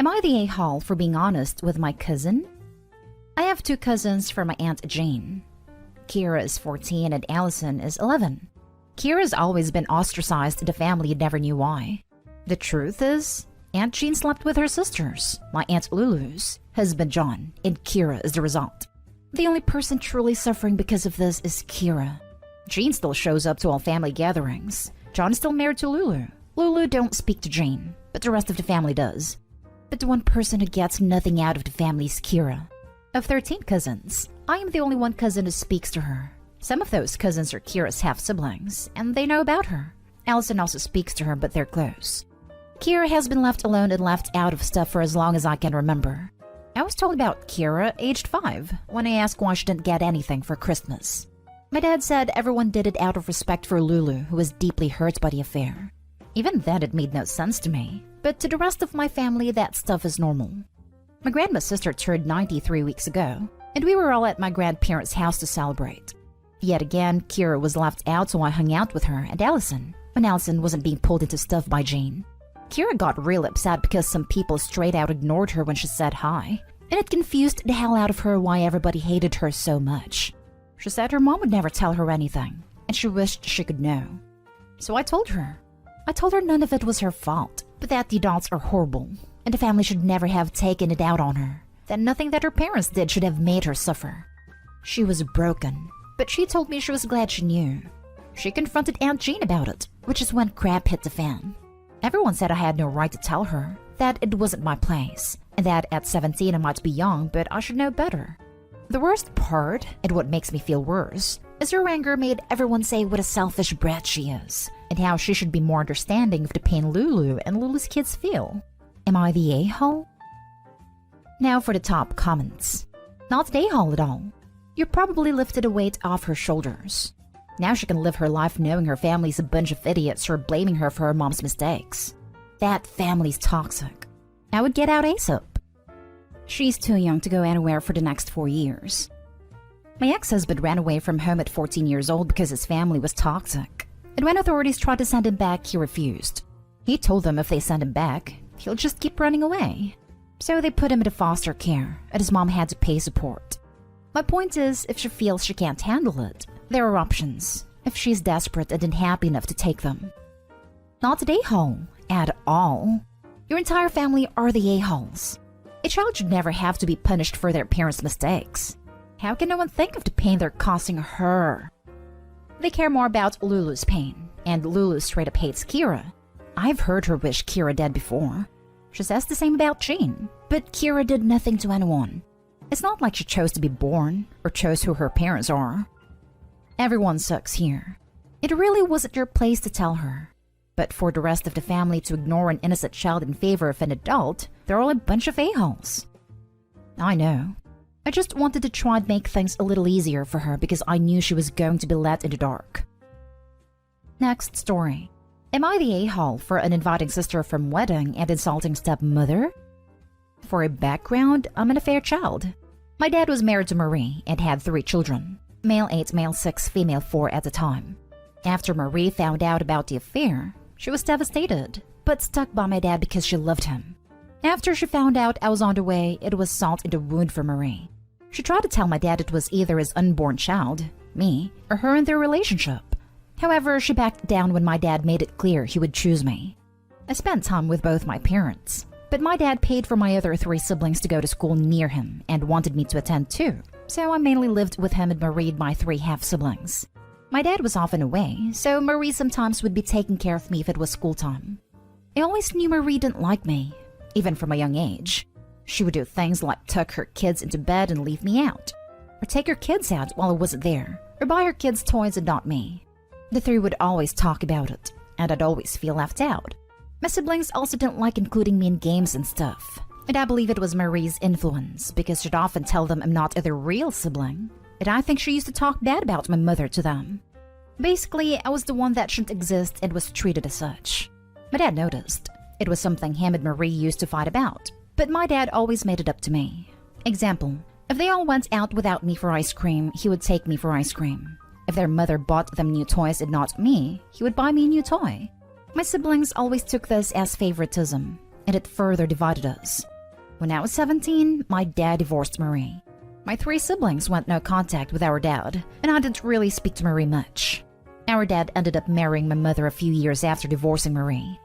Am I the a-hole for being honest with my cousin? I have two cousins from my Aunt Jane. Kira is 14 and Allison is 11. Kira's always been ostracized in the family and never knew why. The truth is, Aunt Jean slept with her sisters, my Aunt Lulu's husband John, and Kira is the result. The only person truly suffering because of this is Kira. Jean still shows up to all family gatherings. John is still married to Lulu. Lulu don't speak to Jean, but the rest of the family does. But the one person who gets nothing out of the family is Kira. Of 13 cousins, I am the only one cousin who speaks to her. Some of those cousins are Kira's half-siblings, and they know about her. Allison also speaks to her, but they're close. Kira has been left alone and left out of stuff for as long as I can remember. I was told about Kira aged 5 when I asked why she didn't get anything for Christmas. My dad said everyone did it out of respect for Lulu, who was deeply hurt by the affair. Even then, it made no sense to me, but to the rest of my family, that stuff is normal. My grandma's sister turned 93 weeks ago, and we were all at my grandparents' house to celebrate. Yet again, Kira was left out, so I hung out with her and Allison when Allison wasn't being pulled into stuff by Jane. Kira got real upset because some people straight out ignored her when she said hi, and it confused the hell out of her why everybody hated her so much. She said her mom would never tell her anything, and she wished she could know. So I told her. I told her none of it was her fault, but that the adults are horrible, and the family should never have taken it out on her, that nothing that her parents did should have made her suffer. She was broken, but she told me she was glad she knew. She confronted Aunt Jean about it, which is when crap hit the fan. Everyone said I had no right to tell her, that it wasn't my place, and that at 17 I might be young, but I should know better. The worst part, and what makes me feel worse, is her anger made everyone say what a selfish brat she is, and how she should be more understanding of the pain Lulu and Lulu's kids feel. Am I the a-hole? Now for the top comments. Not the a-hole at all. You probably lifted a weight off her shoulders. Now she can live her life knowing her family's a bunch of idiots who are blaming her for her mom's mistakes. That family's toxic. I would get out ASAP. She's too young to go anywhere for the next 4 years. My ex-husband ran away from home at 14 years old because his family was toxic. And when authorities tried to send him back, he refused. He told them if they send him back, he'll just keep running away. So they put him into foster care, and his mom had to pay support. My point is, if she feels she can't handle it, there are options, if she's desperate and unhappy enough to take them. Not the a-hole, at all. Your entire family are the a-holes. A child should never have to be punished for their parents' mistakes. How can no one think of the pain they're causing her? They care more about Lulu's pain, and Lulu straight up hates Kira. I've heard her wish Kira dead before. She says the same about Jean, but Kira did nothing to anyone. It's not like she chose to be born, or chose who her parents are. Everyone sucks here. It really wasn't your place to tell her. But for the rest of the family to ignore an innocent child in favor of an adult, they're all a bunch of a-holes. I know. I just wanted to try and make things a little easier for her because I knew she was going to be let in the dark. Next story. Am I the a-hole for uninviting sister from wedding and insulting stepmother? For a background, I'm an affair child. My dad was married to Marie and had 3 children. Male 8, male 6, female 4 at the time. After Marie found out about the affair, she was devastated, but stuck by my dad because she loved him. After she found out I was on the way, it was salt in the wound for Marie. She tried to tell my dad it was either his unborn child, me, or her in their relationship. However, she backed down when my dad made it clear he would choose me. I spent time with both my parents, but my dad paid for my other 3 siblings to go to school near him and wanted me to attend too, so I mainly lived with him and Maried my 3 half-siblings. My dad was often away, so Marie sometimes would be taking care of me if it was school time. I always knew Marie didn't like me, even from a young age. She would do things like tuck her kids into bed and leave me out, or take her kids out while I wasn't there, or buy her kids toys and not me. The 3 would always talk about it, and I'd always feel left out. My siblings also didn't like including me in games and stuff, and I believe it was Marie's influence because she'd often tell them I'm not their real sibling, and I think she used to talk bad about my mother to them. Basically, I was the one that shouldn't exist and was treated as such. My dad noticed. It was something him and Marie used to fight about, but my dad always made it up to me. Example, if they all went out without me for ice cream, he would take me for ice cream. If their mother bought them new toys and not me, he would buy me a new toy. My siblings always took this as favoritism, and it further divided us. When I was 17, my dad divorced Marie. My 3 siblings went no contact with our dad, and I didn't really speak to Marie much. Our dad ended up marrying my mother a few years after divorcing Marie.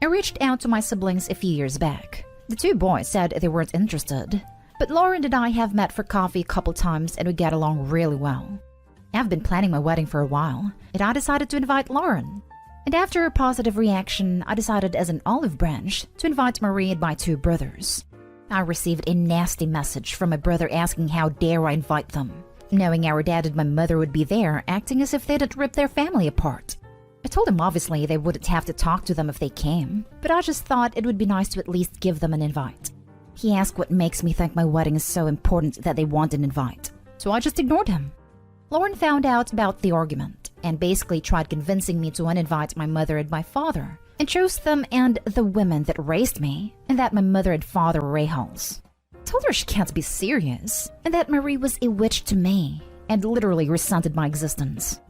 I reached out to my siblings a few years back. The 2 boys said they weren't interested, but Lauren and I have met for coffee a couple times and we get along really well. I've been planning my wedding for a while, and I decided to invite Lauren. And after a positive reaction, I decided as an olive branch to invite Marie and my 2 brothers. I received a nasty message from my brother asking how dare I invite them, knowing our dad and my mother would be there acting as if they didn't rip their family apart. I told him obviously they wouldn't have to talk to them if they came, but I just thought it would be nice to at least give them an invite. He asked what makes me think my wedding is so important that they want an invite, so I just ignored him. Lauren found out about the argument and basically tried convincing me to uninvite my mother and my father, and chose them and the women that raised me, and that my mother and father were a-holes. Told her she can't be serious, and that Marie was a witch to me, and literally resented my existence.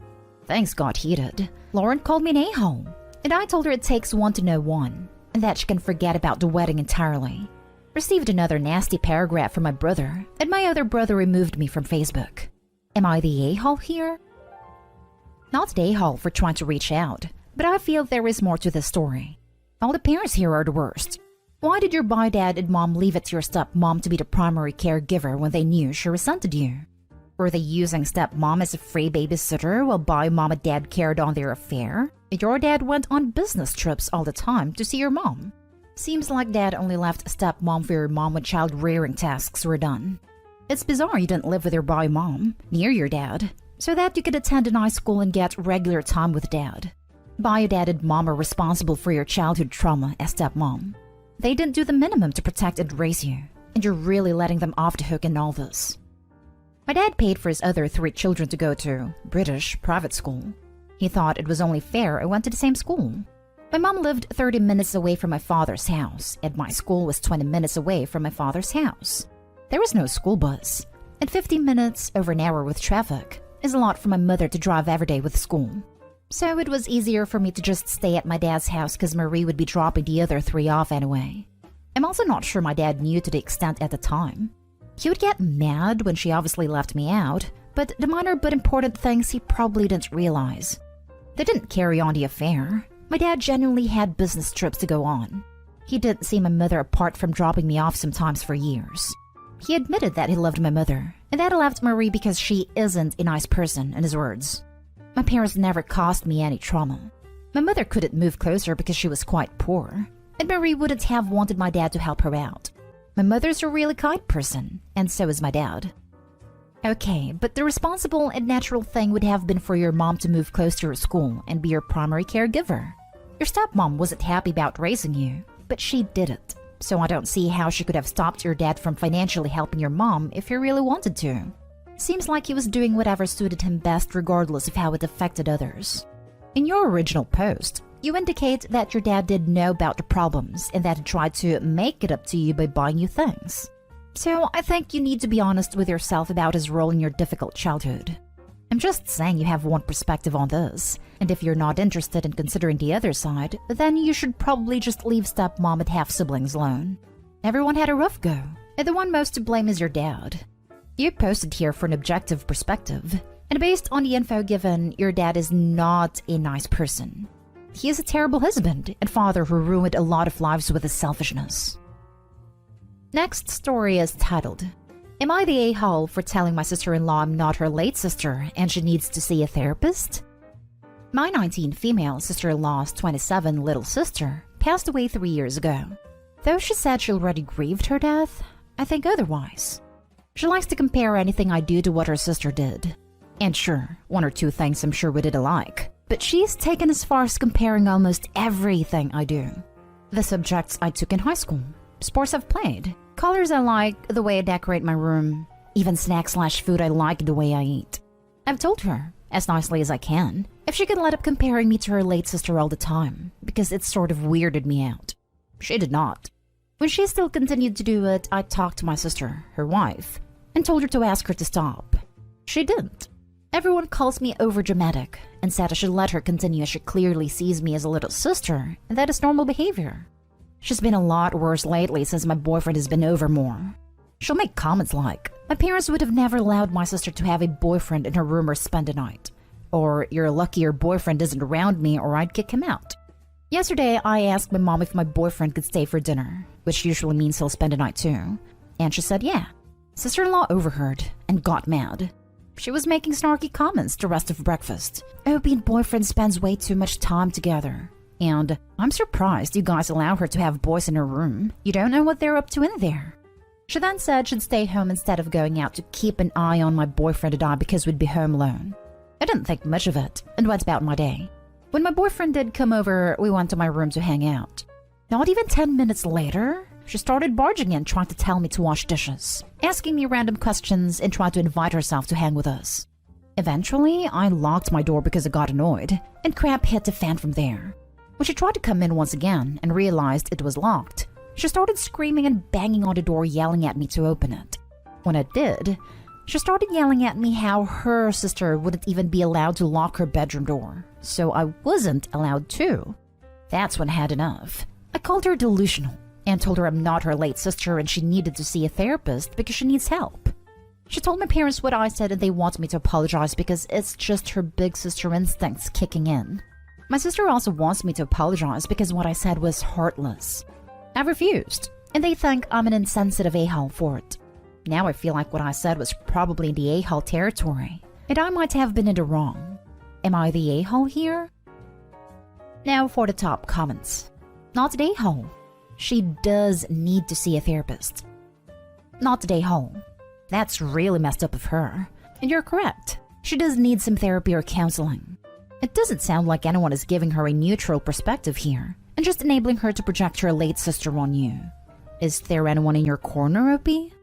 Things got heated. Lauren called me an a-hole, and I told her it takes one to know one, and that she can forget about the wedding entirely. Received another nasty paragraph from my brother, and my other brother removed me from Facebook. Am I the a-hole here? Not the a-hole for trying to reach out, but I feel there is more to this story. All the parents here are the worst. Why did your bi dad and mom leave it to your stepmom to be the primary caregiver when they knew she resented you? Were they using stepmom as a free babysitter while bi mom and dad carried on their affair? Your dad went on business trips all the time to see your mom. Seems like dad only left stepmom for your mom when child rearing tasks were done. It's bizarre you didn't live with your bi mom, near your dad, so that you could attend a nice school and get regular time with dad. Bi dad and mom are responsible for your childhood trauma as stepmom. They didn't do the minimum to protect and raise you, and you're really letting them off the hook in all this. My dad paid for his other 3 children to go to British private school. He thought it was only fair I went to the same school. My mom lived 30 minutes away from my father's house, and my school was 20 minutes away from my father's house. There was no school bus, and 15 minutes over an hour with traffic is a lot for my mother to drive every day with school. So it was easier for me to just stay at my dad's house because Marie would be dropping the other 3 off anyway. I'm also not sure my dad knew to the extent at the time. He would get mad when she obviously left me out, but the minor but important things he probably didn't realize. They didn't carry on the affair. My dad genuinely had business trips to go on. He didn't see my mother apart from dropping me off sometimes for years. He admitted that he loved my mother, and that he left Marie because she isn't a nice person, in his words. My parents never caused me any trauma. My mother couldn't move closer because she was quite poor, and Marie wouldn't have wanted my dad to help her out. My mother's a really kind person, and so is my dad. Okay, but the responsible and natural thing would have been for your mom to move close to your school and be your primary caregiver. Your stepmom wasn't happy about raising you, but she did it. So I don't see how she could have stopped your dad from financially helping your mom if he really wanted to. Seems like he was doing whatever suited him best regardless of how it affected others. In your original post, you indicate that your dad did know about the problems and that he tried to make it up to you by buying you things. So I think you need to be honest with yourself about his role in your difficult childhood. I'm just saying you have one perspective on this, and if you're not interested in considering the other side, then you should probably just leave stepmom and half-siblings alone. Everyone had a rough go, and the one most to blame is your dad. You posted here for an objective perspective, and based on the info given, your dad is not a nice person. He is a terrible husband and father who ruined a lot of lives with his selfishness. Next story is titled, Am I the a-hole for telling my sister-in-law I'm not her late sister and she needs to see a therapist? My 19 female sister-in-law's 27 little sister passed away 3 years ago. Though she said she already grieved her death, I think otherwise. She likes to compare anything I do to what her sister did. And sure, 1 or 2 things I'm sure we did alike, but she's taken as far as comparing almost everything I do. The subjects I took in high school, sports I've played, colors I like, the way I decorate my room, even snack/food I like, the way I eat. I've told her, as nicely as I can, if she could let up comparing me to her late sister all the time, because it sort of weirded me out. She did not. When she still continued to do it, I talked to my sister, her wife, and told her to ask her to stop. She didn't. Everyone calls me overdramatic and said I should let her continue as she clearly sees me as a little sister, and that is normal behavior. She's been a lot worse lately since my boyfriend has been over more. She'll make comments like, "My parents would have never allowed my sister to have a boyfriend in her room or spend a night." Or, "You're lucky your boyfriend isn't around me or I'd kick him out." Yesterday, I asked my mom if my boyfriend could stay for dinner, which usually means he'll spend a night too. And she said yeah. Sister-in-law overheard and got mad. She was making snarky comments the rest of breakfast. "Opie and boyfriend spends way too much time together." And, "I'm surprised you guys allow her to have boys in her room. You don't know what they're up to in there." She then said she'd stay home instead of going out to keep an eye on my boyfriend and I because we'd be home alone. I didn't think much of it and went about my day. When my boyfriend did come over, we went to my room to hang out. Not even 10 minutes later, she started barging in trying to tell me to wash dishes, asking me random questions and trying to invite herself to hang with us. Eventually, I locked my door because I got annoyed, and crap hit the fan from there. When she tried to come in once again and realized it was locked, she started screaming and banging on the door, yelling at me to open it. When I did, she started yelling at me how her sister wouldn't even be allowed to lock her bedroom door, so I wasn't allowed to. That's when I had enough. I called her delusional and told her I'm not her late sister and she needed to see a therapist because she needs help. She told my parents what I said and they want me to apologize because it's just her big sister instincts kicking in. My sister also wants me to apologize because what I said was heartless. I refused, and they think I'm an insensitive a-hole for it. Now I feel like what I said was probably in the a-hole territory, and I might have been in the wrong. Am I the a-hole here? Now for the top comments. Not the a-hole. She does need to see a therapist. Not the a-hole. That's really messed up of her. And you're correct. She does need some therapy or counseling. It doesn't sound like anyone is giving her a neutral perspective here, and just enabling her to project her late sister on you. Is there anyone in your corner, Opie?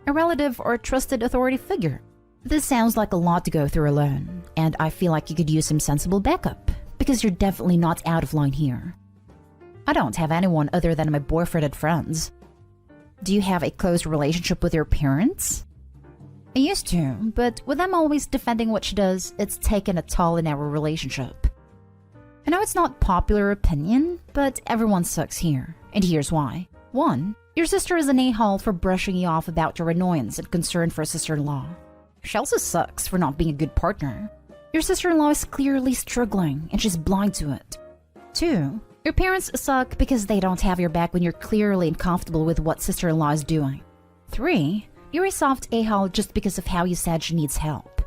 A relative or a trusted authority figure? This sounds like a lot to go through alone, and I feel like you could use some sensible backup, because you're definitely not out of line here. I don't have anyone other than my boyfriend and friends. Do you have a close relationship with your parents? I used to, but with them always defending what she does, it's taken a toll in our relationship. I know it's not popular opinion, but everyone sucks here, and here's why. 1. Your sister is an a-hole for brushing you off about your annoyance and concern for a sister-in-law. She also sucks for not being a good partner. Your sister-in-law is clearly struggling, and she's blind to it. 2. Your parents suck because they don't have your back when you're clearly uncomfortable with what sister-in-law is doing. 3. You're a soft a-hole just because of how you said she needs help.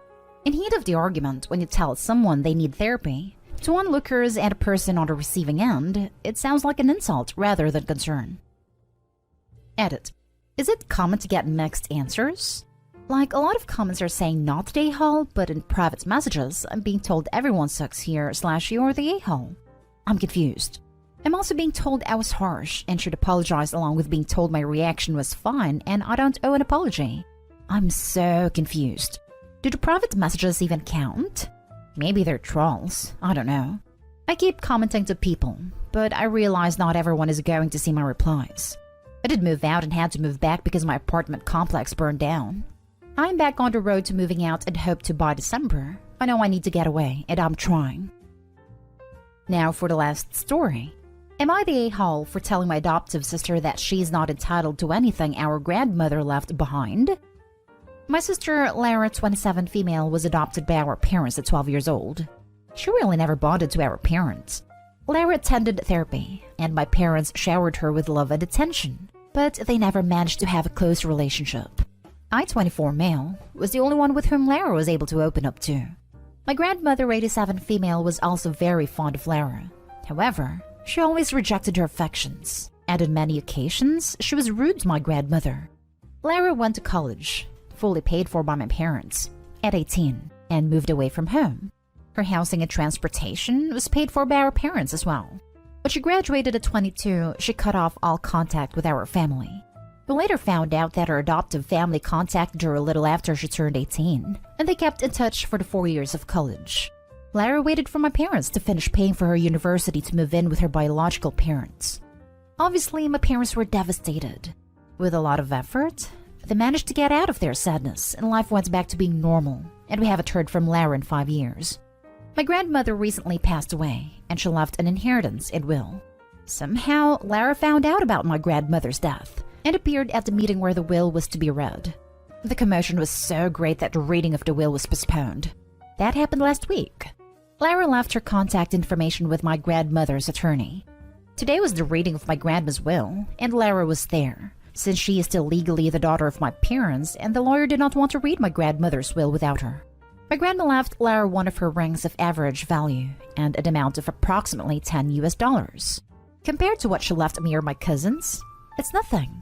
In heat of the argument, when you tell someone they need therapy, to onlookers and a person on the receiving end, it sounds like an insult rather than concern. Edit. Is it common to get mixed answers? Like, a lot of comments are saying not the a-hole, but in private messages, I'm being told everyone sucks here / you're the a-hole. I'm confused. I'm also being told I was harsh and should apologize, along with being told my reaction was fine and I don't owe an apology. I'm so confused. Do the private messages even count? Maybe they're trolls. I don't know. I keep commenting to people, but I realize not everyone is going to see my replies. I did move out and had to move back because my apartment complex burned down. I'm back on the road to moving out and hope to by December. I know I need to get away, and I'm trying. Now for the last story. Am I the a-hole for telling my adoptive sister that she's not entitled to anything our grandmother left behind? My sister, Lara, 27 female, was adopted by our parents at 12 years old. She really never bonded to our parents. Lara attended therapy, and my parents showered her with love and attention, but they never managed to have a close relationship. I, 24 male, was the only one with whom Lara was able to open up to. My grandmother, 87 female, was also very fond of Lara. However, she always rejected her affections, and on many occasions, she was rude to my grandmother. Lara went to college, fully paid for by my parents, at 18, and moved away from home. Her housing and transportation was paid for by our parents as well. When she graduated at 22, she cut off all contact with our family. We later found out that her adoptive family contacted her a little after she turned 18, and they kept in touch for the 4 years of college. Lara waited for my parents to finish paying for her university to move in with her biological parents. Obviously, my parents were devastated. With a lot of effort, they managed to get out of their sadness, and life went back to being normal, and we haven't heard from Lara in 5 years. My grandmother recently passed away, and she left an inheritance and will. Somehow, Lara found out about my grandmother's death and appeared at the meeting where the will was to be read. The commotion was so great that the reading of the will was postponed. That happened last week. Lara left her contact information with my grandmother's attorney. Today was the reading of my grandma's will, and Lara was there, since she is still legally the daughter of my parents, and the lawyer did not want to read my grandmother's will without her. My grandma left Lara one of her rings of average value and an amount of approximately $10. Compared to what she left me or my cousins, it's nothing.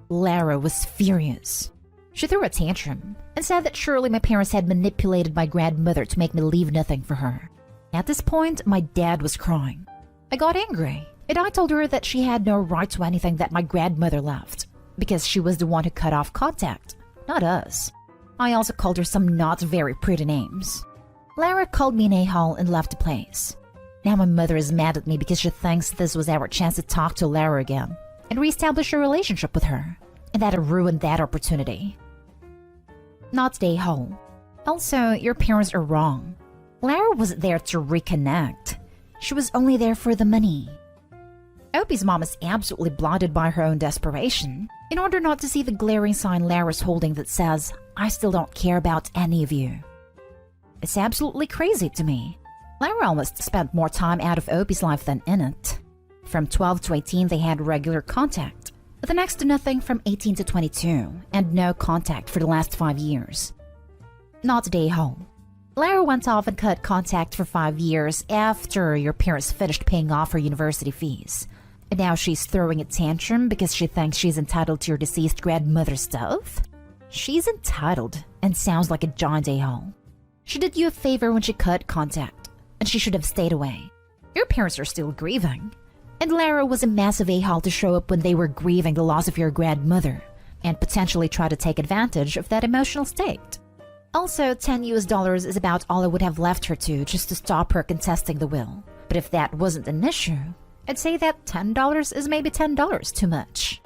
Lara was furious. She threw a tantrum and said that surely my parents had manipulated my grandmother to make me leave nothing for her. At this point, my dad was crying. I got angry, and I told her that she had no right to anything that my grandmother left, because she was the one who cut off contact, not us. I also called her some not very pretty names. Lara called me an a-hole and left the place. Now my mother is mad at me because she thinks this was our chance to talk to Lara again and reestablish a relationship with her, and that I ruined that opportunity. Not the a-hole. Also, your parents are wrong. Lara wasn't there to reconnect. She was only there for the money. Opie's mom is absolutely blinded by her own desperation in order not to see the glaring sign Lara's holding that says, "I still don't care about any of you." It's absolutely crazy to me. Lara almost spent more time out of Opie's life than in it. From 12 to 18 they had regular contact, but the next to nothing from 18 to 22, and no contact for the last 5 years. Not the a-hole. Lara went off and cut contact for 5 years after your parents finished paying off her university fees. And now she's throwing a tantrum because she thinks she's entitled to your deceased grandmother's stuff? She's entitled and sounds like a giant a-hole. She did you a favor when she cut contact, and she should have stayed away. Your parents are still grieving. And Lara was a massive a-hole to show up when they were grieving the loss of your grandmother, and potentially try to take advantage of that emotional state. Also, $10 is about all I would have left her to just to stop her contesting the will. But if that wasn't an issue, I'd say that $10 is maybe $10 too much.